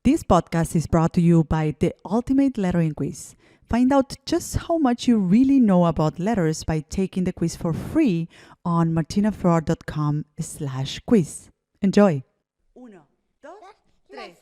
This podcast is brought to you by the Ultimate Lettering Quiz. Find out just how much you really know about letters by taking the quiz for free on martinaflor.com/quiz. Enjoy! Uno, dos, tres.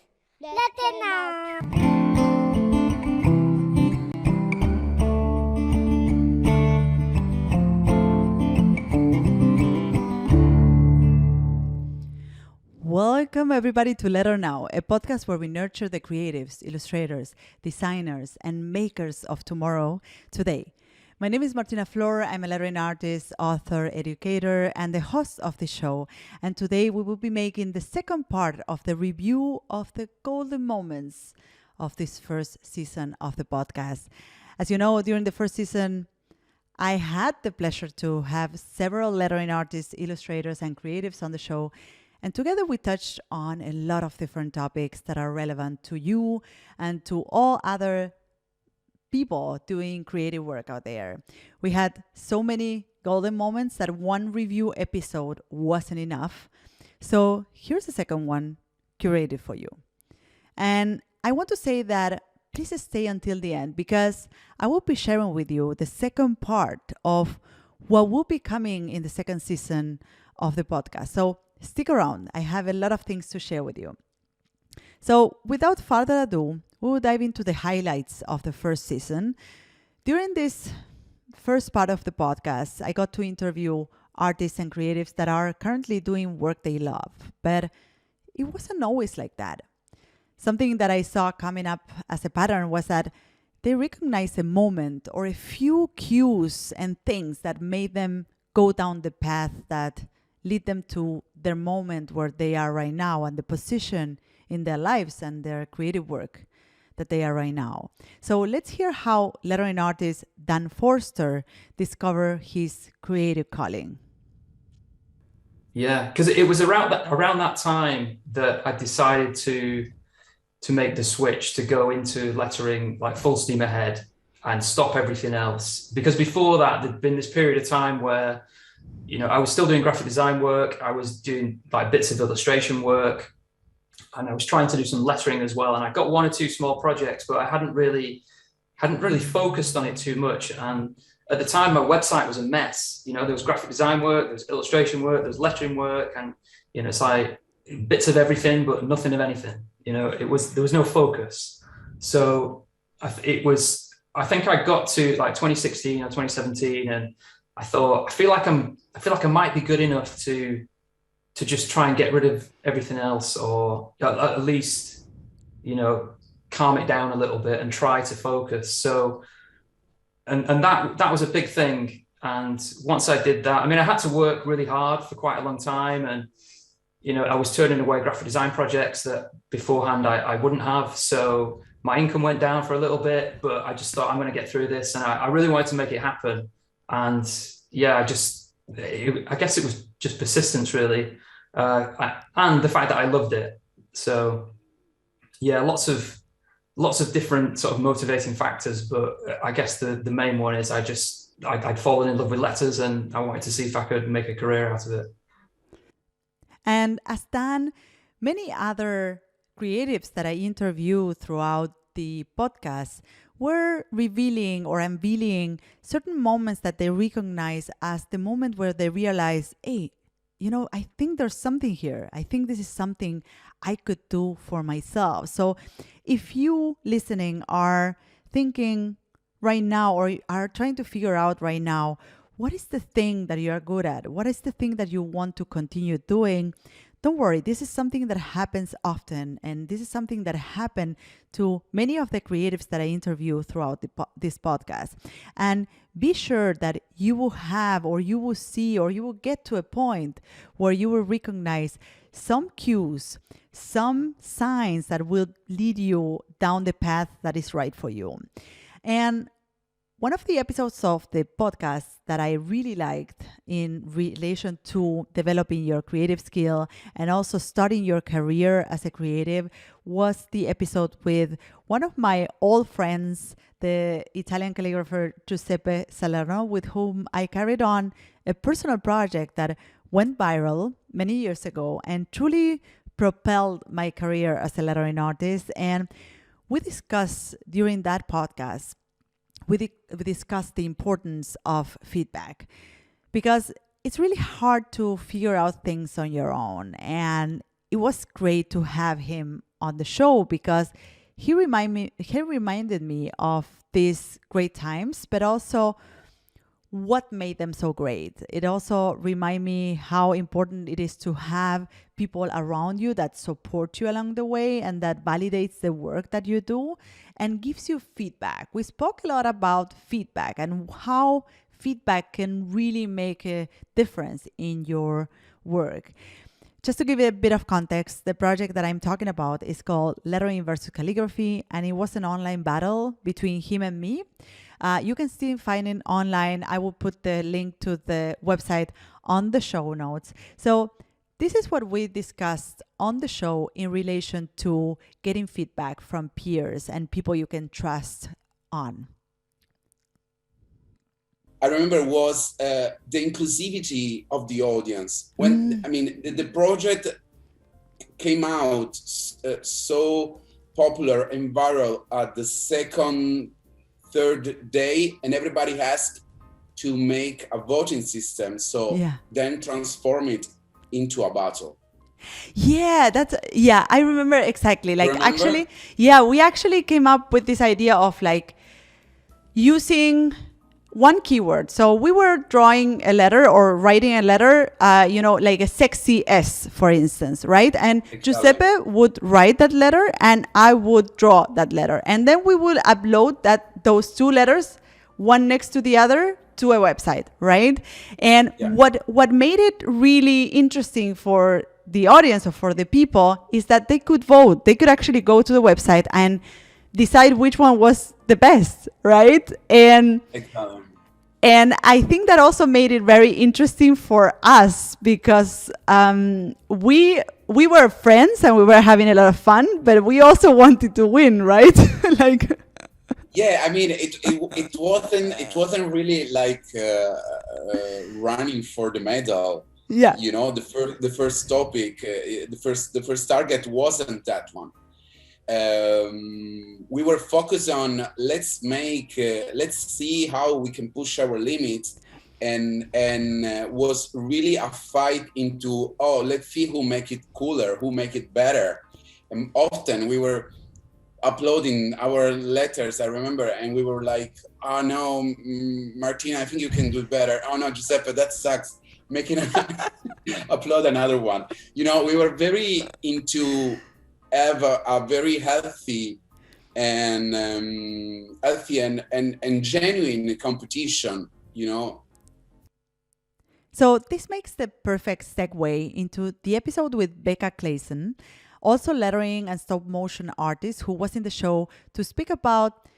Welcome everybody to Letter Now, a podcast where we nurture the creatives, illustrators, designers, and makers of tomorrow today. My name is Martina Flor. I'm a lettering artist, author, educator, and the host of the show. And today we will be making the second part of the review of the golden moments of this first season of the podcast. As you know, during the first season, I had the pleasure to have several lettering artists, illustrators, and creatives on the show. And together we touched on a lot of different topics that are relevant to you and to all other people doing creative work out there. We had so many golden moments that one review episode wasn't enough. So here's the second one curated for you. And I want to say that please stay until the end because I will be sharing with you the second part of what will be coming in the second season of the podcast. So stick around. I have a lot of things to share with you. So without further ado, we'll dive into the highlights of the first season. During this first part of the podcast, I got to interview artists and creatives that are currently doing work they love, but it wasn't always like that. Something that I saw coming up as a pattern was that they recognized a moment or a few cues and things that made them go down the path that lead them to their moment where they are right now and the position in their lives and their creative work that they are right now. So let's hear how lettering artist Dan Forster discovered his creative calling. Yeah, because it was around that time that I decided to make the switch to go into lettering like full steam ahead and stop everything else. Because before that, there'd been this period of time where I was still doing graphic design work. I was doing like bits of illustration work, and I was trying to do some lettering as well. And I got one or two small projects, but I hadn't really focused on it too much. And at the time, my website was a mess. There was graphic design work, there was illustration work, there was lettering work, and it's like bits of everything, but nothing of anything. There was no focus. So I think I got to like 2016 or 2017, and I thought, I feel like I might be good enough to just try and get rid of everything else, or at least, calm it down a little bit and try to focus. So, and that was a big thing. And once I did that, I had to work really hard for quite a long time. And, I was turning away graphic design projects that beforehand I wouldn't have. So my income went down for a little bit, but I just thought I'm going to get through this. And I really wanted to make it happen. And yeah, I guess it was just persistence, really, and the fact that I loved it. So yeah, lots of different sort of motivating factors, but I guess the main one is I'd fallen in love with letters, and I wanted to see if I could make a career out of it. And as Dan, many other creatives that I interviewed throughout the podcast were revealing or unveiling certain moments that they recognize as the moment where they realize, hey, I think there's something here. I think this is something I could do for myself. So if you listening are thinking right now or are trying to figure out right now, what is the thing that you are good at? What is the thing that you want to continue doing? Don't worry, this is something that happens often, and this is something that happened to many of the creatives that I interview throughout this podcast. And be sure that you will have, or you will see, or you will get to a point where you will recognize some cues, some signs that will lead you down the path that is right for you. And one of the episodes of the podcast that I really liked in relation to developing your creative skill and also starting your career as a creative was the episode with one of my old friends, the Italian calligrapher Giuseppe Salerno, with whom I carried on a personal project that went viral many years ago and truly propelled my career as a lettering artist. And we discussed during that podcast, we discussed the importance of feedback, because it's really hard to figure out things on your own. And it was great to have him on the show because he reminded me of these great times, but also what made them so great. It also reminded me how important it is to have people around you that support you along the way and that validates the work that you do and gives you feedback. We spoke a lot about feedback and how feedback can really make a difference in your work. Just to give you a bit of context, the project that I'm talking about is called Lettering versus Calligraphy, and it was an online battle between him and me. You can still find it online. I will put the link to the website on the show notes. So this is what we discussed on the show in relation to getting feedback from peers and people you can trust on. I remember was the inclusivity of the audience. When I mean, the project came out so popular and viral at the second, third day, and everybody asked to make a voting system. So then transform it into a battle. Yeah, I remember exactly. Like actually, we actually came up with this idea of like using one keyword. So we were drawing a letter or writing a letter, like a sexy S, for instance, right? And Giuseppe would write that letter and I would draw that letter. And then we would upload those two letters, one next to the other, to a website, right? And what made it really interesting for the audience or for the people is that they could vote. They could actually go to the website and decide which one was the best, right? And I think that also made it very interesting for us because we were friends and we were having a lot of fun, but we also wanted to win, right? Like. Yeah, I mean, it wasn't really like running for the medal. Yeah, you know, the first topic, the first target wasn't that one. We were focused on let's see how we can push our limits, and was really a fight into let's see who make it cooler, who make it better. And often we were uploading our letters, I remember, and we were like, oh no, Martina, I think you can do better. Oh no, Giuseppe, that sucks. Upload another one. You know, we were very into have a very healthy and genuine competition, you know. So this makes the perfect segue into the episode with Becca Clayson, also lettering and stop motion artist who was in the show to speak about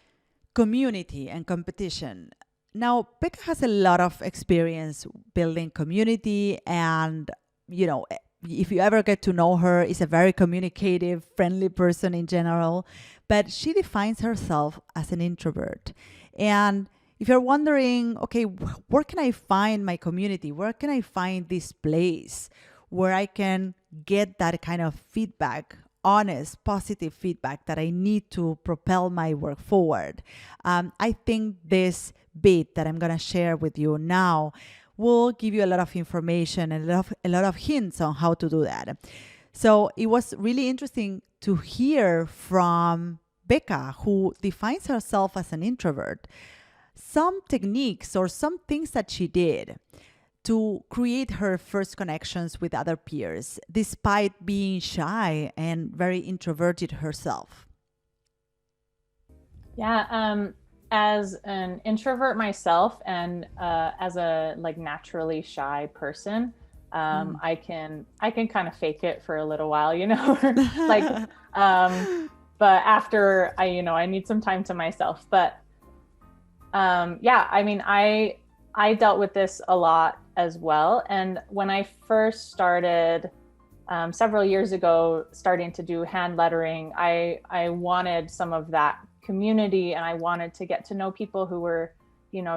community and competition. Now, Becca has a lot of experience building community, and, you know, if you ever get to know her, is a very communicative, friendly person in general, but she defines herself as an introvert. And if you're wondering, okay, where can I find my community? Where can I find this place where I can get that kind of feedback, honest, positive feedback that I need to propel my work forward? I think this bit that I'm going to share with you now will give you a lot of information and a lot of hints on how to do that. So it was really interesting to hear from Becca, who defines herself as an introvert, some techniques or some things that she did to create her first connections with other peers, despite being shy and very introverted herself. Yeah, as an introvert myself and as a naturally shy person, I can kind of fake it for a little while, you know, but after I need some time to myself. But I mean, I dealt with this a lot as well. And when I first started several years ago, starting to do hand lettering, I wanted some of that community, and I wanted to get to know people who were,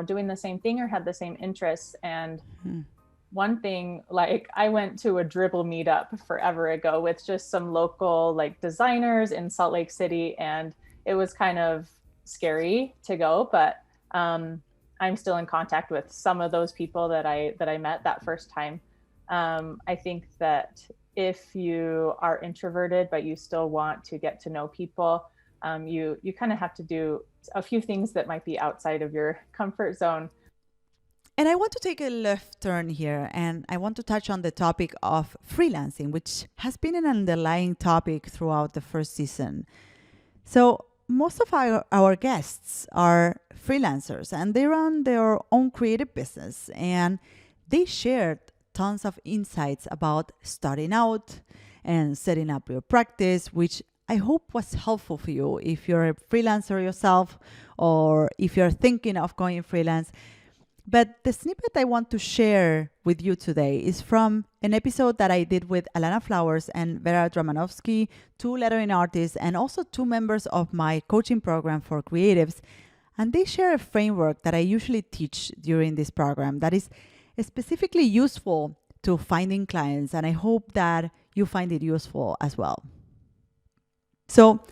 doing the same thing or had the same interests. And one thing, like I went to a dribble meetup forever ago with just some local like designers in Salt Lake City, and it was kind of scary to go, but I'm still in contact with some of those people that I met that first time. I think that if you are introverted but you still want to get to know people, you kind of have to do a few things that might be outside of your comfort zone. And I want to take a left turn here, and I want to touch on the topic of freelancing, which has been an underlying topic throughout the first season. So most of our guests are freelancers, and they run their own creative business, and they shared tons of insights about starting out and setting up your practice, which I hope was helpful for you if you're a freelancer yourself or if you're thinking of going freelance. But the snippet I want to share with you today is from an episode that I did with Alana Flowers and Vera Dramanovsky, two lettering artists and also two members of my coaching program for creatives. And they share a framework that I usually teach during this program that is specifically useful to finding clients. And I hope that you find it useful as well. So,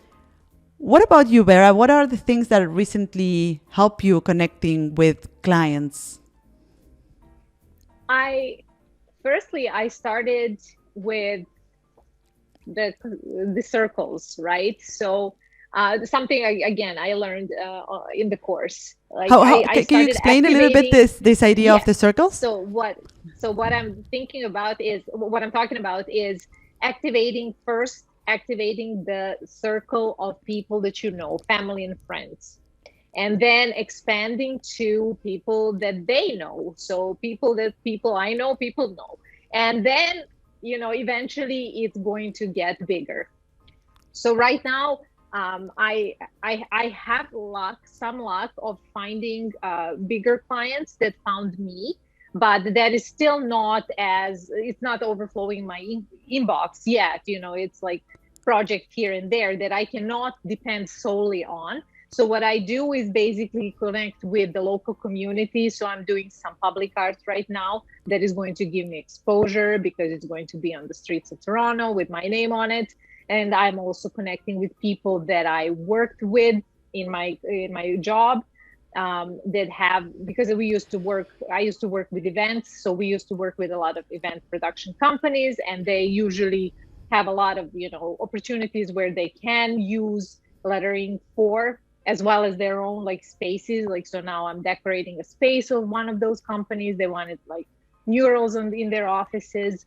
what about you, Vera? What are the things that recently help you connecting with clients? I started with the circles, right? So something I learned in the course. Like can you explain a little bit this idea of the circles? So what I'm thinking about is what I'm talking about is activating the circle of people that you know, family and friends, and then expanding to people that they know. So people I know, people know. And then, eventually it's going to get bigger. So right now, I have some luck of finding bigger clients that found me, but that is still it's not overflowing my inbox yet. It's like project here and there that I cannot depend solely on. So what I do is basically connect with the local community. So I'm doing some public art right now that is going to give me exposure because it's going to be on the streets of Toronto with my name on it. And I'm also connecting with people that I worked with in my job because I used to work with events. So we used to work with a lot of event production companies, and they usually have a lot of opportunities where they can use lettering for, as well as their own like spaces. Like, so now I'm decorating a space of one of those companies. They wanted like murals in their offices.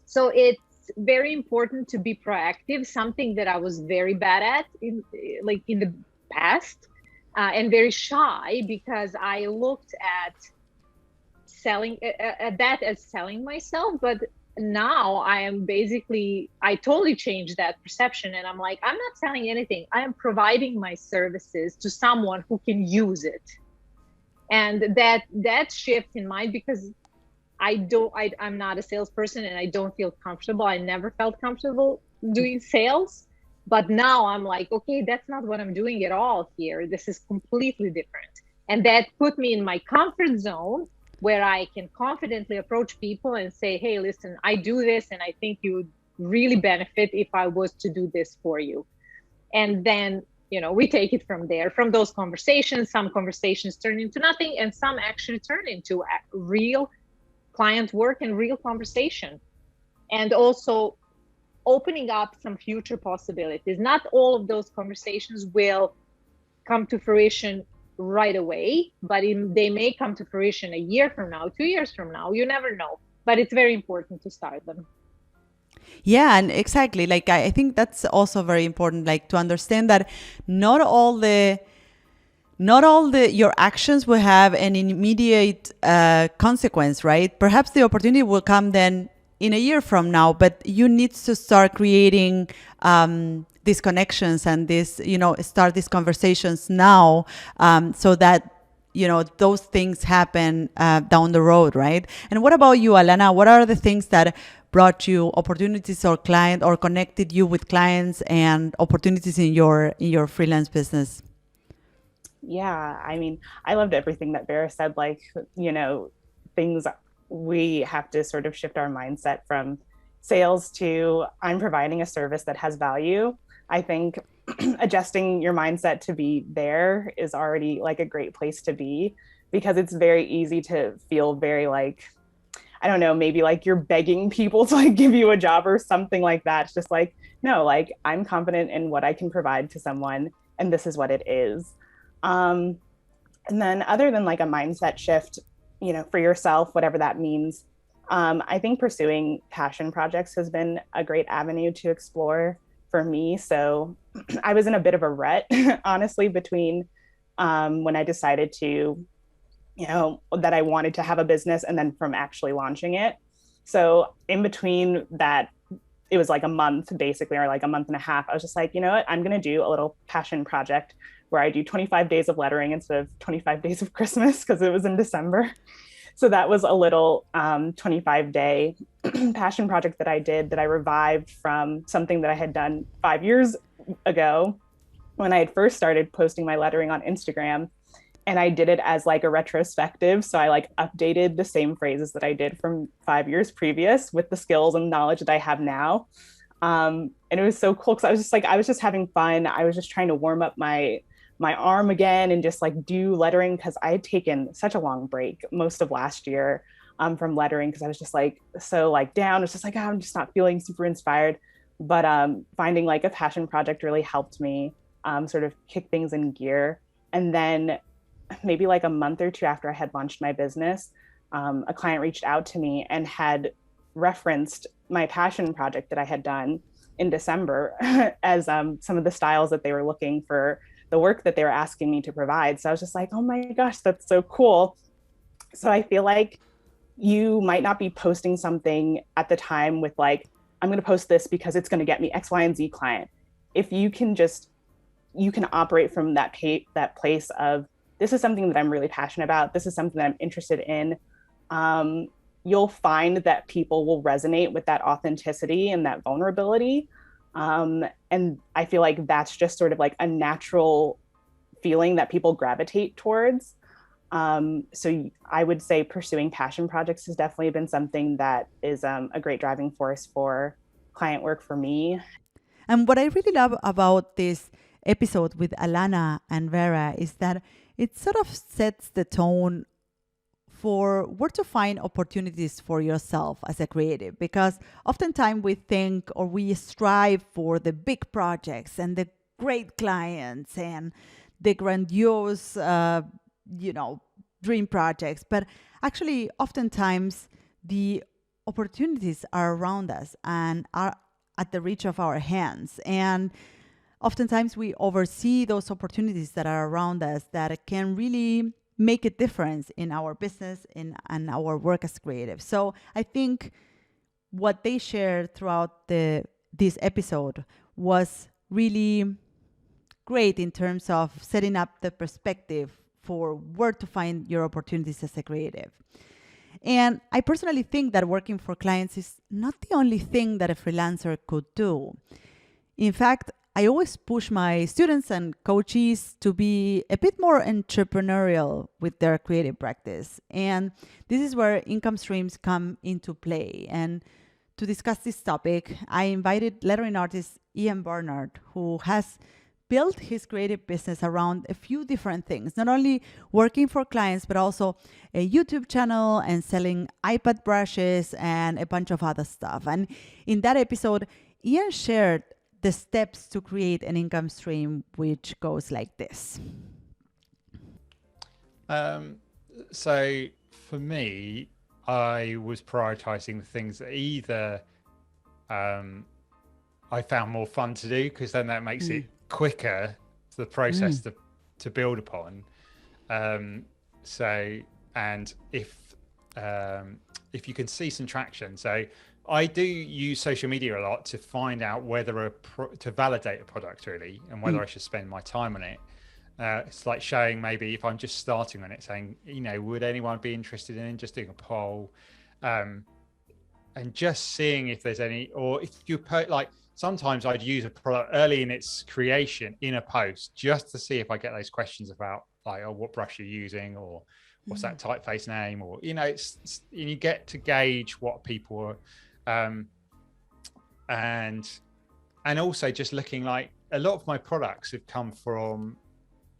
So it's very important to be proactive, something that I was very bad at in the past, and very shy, because I looked at that as selling myself. But now I totally changed that perception, and I'm like, I'm not selling anything. I am providing my services to someone who can use it. And that shift in mind, because I'm not a salesperson and I don't feel comfortable. I never felt comfortable doing sales, but now I'm like, okay, that's not what I'm doing at all here. This is completely different. And that put me in my comfort zone, where I can confidently approach people and say, hey, listen, I do this, and I think you would really benefit if I was to do this for you. And then, we take it from there. From those conversations, some conversations turn into nothing, and some actually turn into real client work and real conversation. And also opening up some future possibilities. Not all of those conversations will come to fruition right away, but they may come to fruition a year from now, 2 years from now. You never know, but it's very important to start them. Yeah, and exactly. Like, I think that's also very important, like, to understand that not all your actions will have an immediate consequence, right? Perhaps the opportunity will come then in a year from now, but you need to start creating these connections and start these conversations now, so that those things happen down the road, right? And what about you, Alana? What are the things that brought you opportunities or connected you with clients and opportunities in your freelance business? Yeah, I mean, I loved everything that Vera said. Like, things we have to sort of shift our mindset from sales to I'm providing a service that has value. I think adjusting your mindset to be there is already like a great place to be, because it's very easy to feel very like, I don't know, maybe like you're begging people to like give you a job or something like that. It's just like, no, like I'm confident in what I can provide to someone, and this is what it is. And then other than like a mindset shift, you know, for yourself, whatever that means, I think pursuing passion projects has been a great avenue to explore for me. So I was in a bit of a rut, honestly, between when I decided to, you know, that I wanted to have a business and then from actually launching it. So in between that, it was like a month basically, or like a month and a half. I was just like, you know what, I'm going to do a little passion project where I do 25 days of lettering instead of 25 days of Christmas, because it was in December. So that was a little 25-day passion project that I did, that I revived from something that I had done 5 years ago when I had first started posting my lettering on Instagram. And I did it as like a retrospective. So I like updated the same phrases that I did from 5 years previous with the skills and knowledge that I have now. And it was so cool because I was just having fun. I was just trying to warm up my arm again and just like do lettering, because I had taken such a long break most of last year from lettering, because I was just like so like down. It's just like, oh, I'm just not feeling super inspired. But finding like a passion project really helped me sort of kick things in gear. And then maybe like a month or two after I had launched my business, a client reached out to me and had referenced my passion project that I had done in December as some of the styles that they were looking for, the work that they were asking me to provide. So I was just like, oh my gosh, that's so cool. So I feel like you might not be posting something at the time with like, I'm going to post this because it's going to get me X, Y, and Z client. If you can operate from that place of, this is something that I'm really passionate about, this is something that I'm interested in, you'll find that people will resonate with that authenticity and that vulnerability. And I feel like that's just sort of like a natural feeling that people gravitate towards. So I would say pursuing passion projects has definitely been something that is a great driving force for client work for me. And what I really love about this episode with Alana and Vera is that it sort of sets the tone for where to find opportunities for yourself as a creative, because oftentimes we think or we strive for the big projects and the great clients and the grandiose, dream projects. But actually, oftentimes the opportunities are around us and are at the reach of our hands. And oftentimes we oversee those opportunities that are around us that can really make a difference in our business and our work as creatives. So I think what they shared throughout this episode was really great in terms of setting up the perspective for where to find your opportunities as a creative. And I personally think that working for clients is not the only thing that a freelancer could do. In fact, I always push my students and coaches to be a bit more entrepreneurial with their creative practice. And this is where income streams come into play. And to discuss this topic, I invited lettering artist Ian Barnard, who has built his creative business around a few different things, not only working for clients, but also a YouTube channel and selling iPad brushes and a bunch of other stuff. And in that episode, Ian shared the steps to create an income stream, which goes like this. So for me, I was prioritizing the things that either I found more fun to do, because then that makes it quicker, the process to build upon. And if you can see some traction. So I do use social media a lot to find out whether to validate a product really, and whether I should spend my time on it. It's like showing, maybe if I'm just starting on it, saying, would anyone be interested in just doing a poll, and just seeing if there's any, or if you sometimes I'd use a product early in its creation in a post just to see if I get those questions about like, oh, what brush you're using, or what's that typeface name, or it's you get to gauge what people are, and also just looking, like, a lot of my products have come from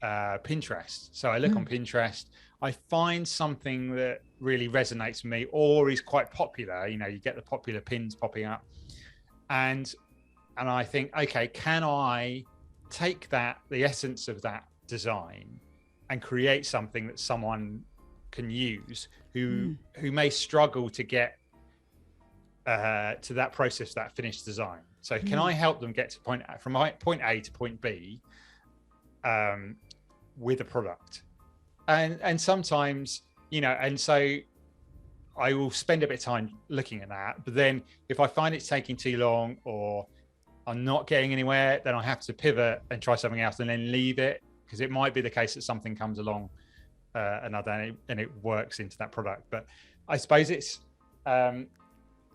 Pinterest. So I look on Pinterest, I find something that really resonates with me or is quite popular. You get the popular pins popping up, and I think, okay, can I take the essence of that design and create something that someone can use who may struggle to get to that process, that finished design. So can I help them get to point A to point B with a product? And sometimes, and so I will spend a bit of time looking at that. But then if I find it's taking too long or I'm not getting anywhere, then I have to pivot and try something else and then leave it, because it might be the case that something comes along another and it works into that product. But I suppose it's, I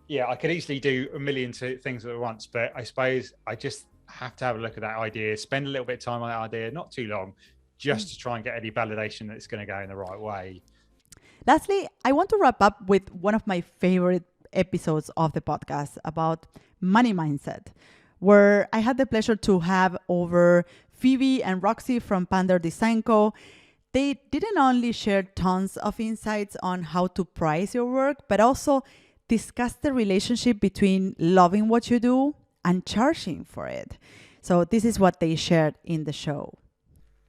could easily do a million things at once, but I suppose I just have to have a look at that idea, spend a little bit of time on that idea, not too long, just to try and get any validation that it's going to go in the right way. Lastly, I want to wrap up with one of my favorite episodes of the podcast about money mindset, where I had the pleasure to have over Phoebe and Roxy from Pander Design Co. They didn't only share tons of insights on how to price your work, but also discuss the relationship between loving what you do and charging for it. So this is what they shared in the show.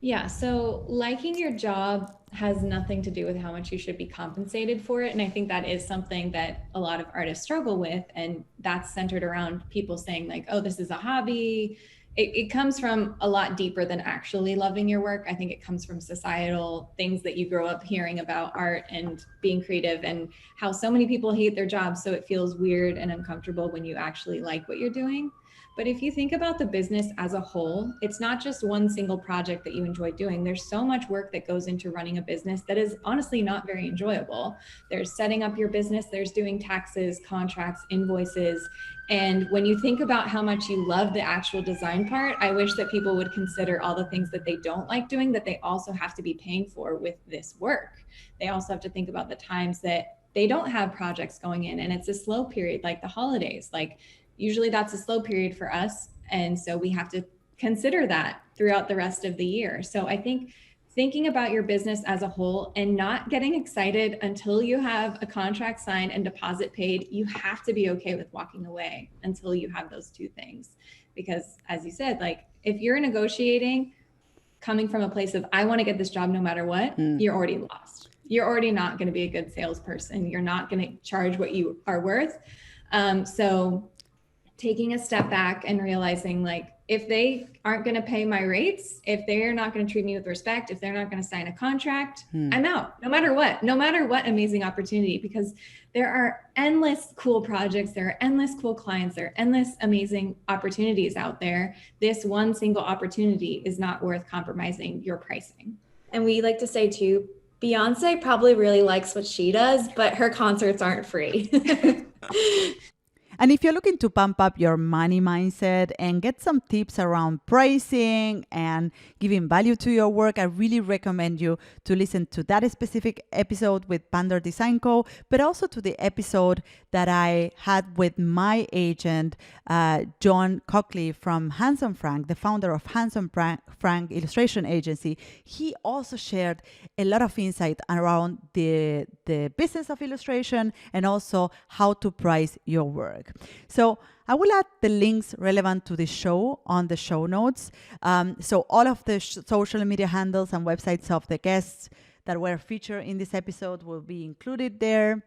Yeah, so liking your job has nothing to do with how much you should be compensated for it. And I think that is something that a lot of artists struggle with. And that's centered around people saying like, oh, this is a hobby. It comes from a lot deeper than actually loving your work. I think it comes from societal things that you grow up hearing about art and being creative, and how so many people hate their jobs. So it feels weird and uncomfortable when you actually like what you're doing. But if you think about the business as a whole, it's not just one single project that you enjoy doing. There's so much work that goes into running a business that is honestly not very enjoyable. There's setting up your business, there's doing taxes, contracts, invoices. And when you think about how much you love the actual design part, I wish that people would consider all the things that they don't like doing that they also have to be paying for with this work. They also have to think about the times that they don't have projects going in and it's a slow period, like the holidays. Like usually that's a slow period for us. And so we have to consider that throughout the rest of the year. So I think thinking about your business as a whole and not getting excited until you have a contract signed and deposit paid, you have to be okay with walking away until you have those two things. Because as you said, like if you're negotiating coming from a place of, I want to get this job no matter what, you're already lost. You're already not going to be a good salesperson. You're not going to charge what you are worth. So taking a step back and realizing like, if they aren't going to pay my rates, if they're not going to treat me with respect, if they're not going to sign a contract, I'm out, no matter what amazing opportunity, because there are endless cool projects, there are endless cool clients, there are endless amazing opportunities out there. This one single opportunity is not worth compromising your pricing. And we like to say too, Beyonce probably really likes what she does, but her concerts aren't free. And if you're looking to pump up your money mindset and get some tips around pricing and giving value to your work, I really recommend you to listen to that specific episode with Pander Design Co., but also to the episode that I had with my agent, John Cockley from Handsome Frank, the founder of Handsome Frank Illustration Agency. He also shared a lot of insight around the business of illustration and also how to price your work. So I will add the links relevant to the show on the show notes. So all of the social media handles and websites of the guests that were featured in this episode will be included there.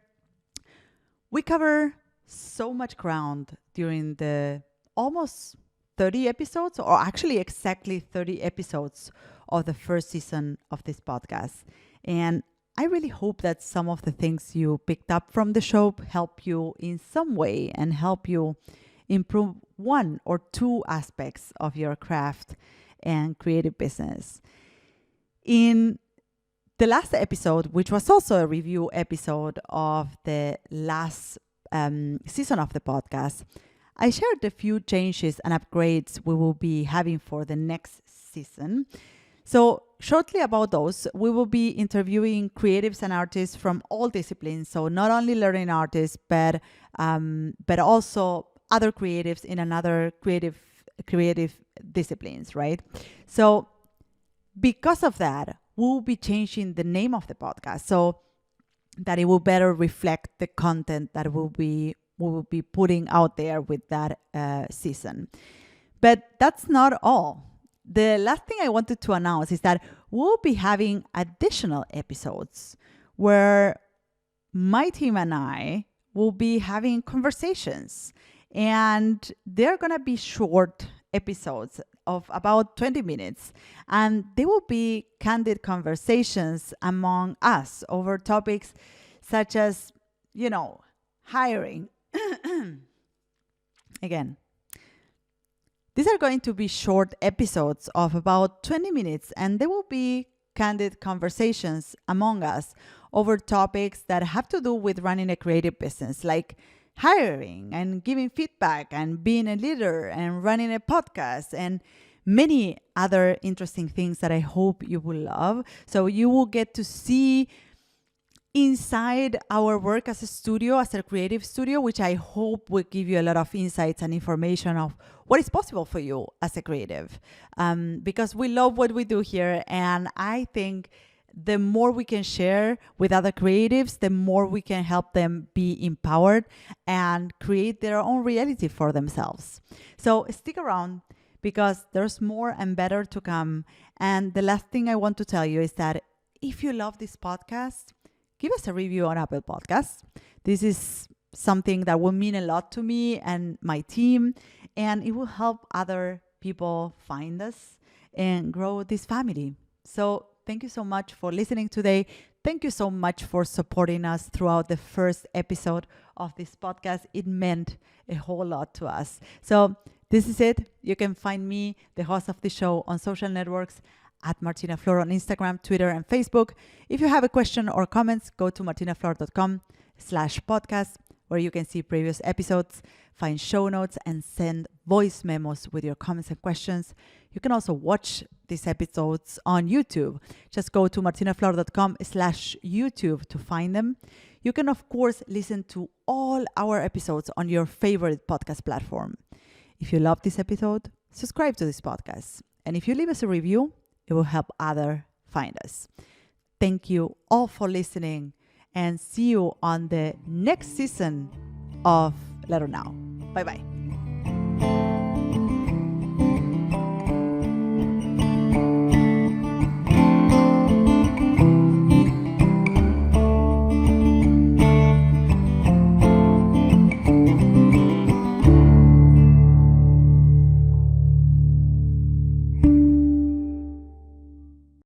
We cover so much ground during the almost 30 episodes, or actually exactly 30 episodes of the first season of this podcast. And I really hope that some of the things you picked up from the show help you in some way and help you improve one or two aspects of your craft and creative business. In the last episode, which was also a review episode of the last season of the podcast, I shared a few changes and upgrades we will be having for the next season. So shortly about those, we will be interviewing creatives and artists from all disciplines. So not only learning artists, but also other creatives in another creative disciplines, right? So because of that, we'll be changing the name of the podcast so that it will better reflect the content that we will be putting out there with that season. But that's not all. The last thing I wanted to announce is that we'll be having additional episodes where my team and I will be having conversations, and they're going to be short episodes of about 20 minutes, and they will be candid conversations among us over topics such as, hiring. Again, these are going to be short episodes of about 20 minutes, and they will be candid conversations among us over topics that have to do with running a creative business, like hiring and giving feedback and being a leader and running a podcast and many other interesting things that I hope you will love. So you will get to see inside our work as a studio, as a creative studio, which I hope will give you a lot of insights and information of what is possible for you as a creative. Because we love what we do here, and I think the more we can share with other creatives, the more we can help them be empowered and create their own reality for themselves. So stick around, because there's more and better to come. And the last thing I want to tell you is that if you love this podcast, give us a review on Apple Podcasts. This is something that will mean a lot to me and my team, and it will help other people find us and grow this family. So thank you so much for listening today. Thank you so much for supporting us throughout the first episode of this podcast. It meant a whole lot to us. So this is it. You can find me, the host of the show, on social networks at Martina Flor on Instagram, Twitter, and Facebook. If you have a question or comments, go to martinaflor.com/podcast, where you can see previous episodes, find show notes, and send voice memos with your comments and questions. You can also watch these episodes on YouTube. Just go to martinaflor.com/YouTube to find them. You can, of course, listen to all our episodes on your favorite podcast platform. If you love this episode, subscribe to this podcast. And if you leave us a review, it will help others find us. Thank you all for listening, and see you on the next season of Let Her Now. Bye-bye.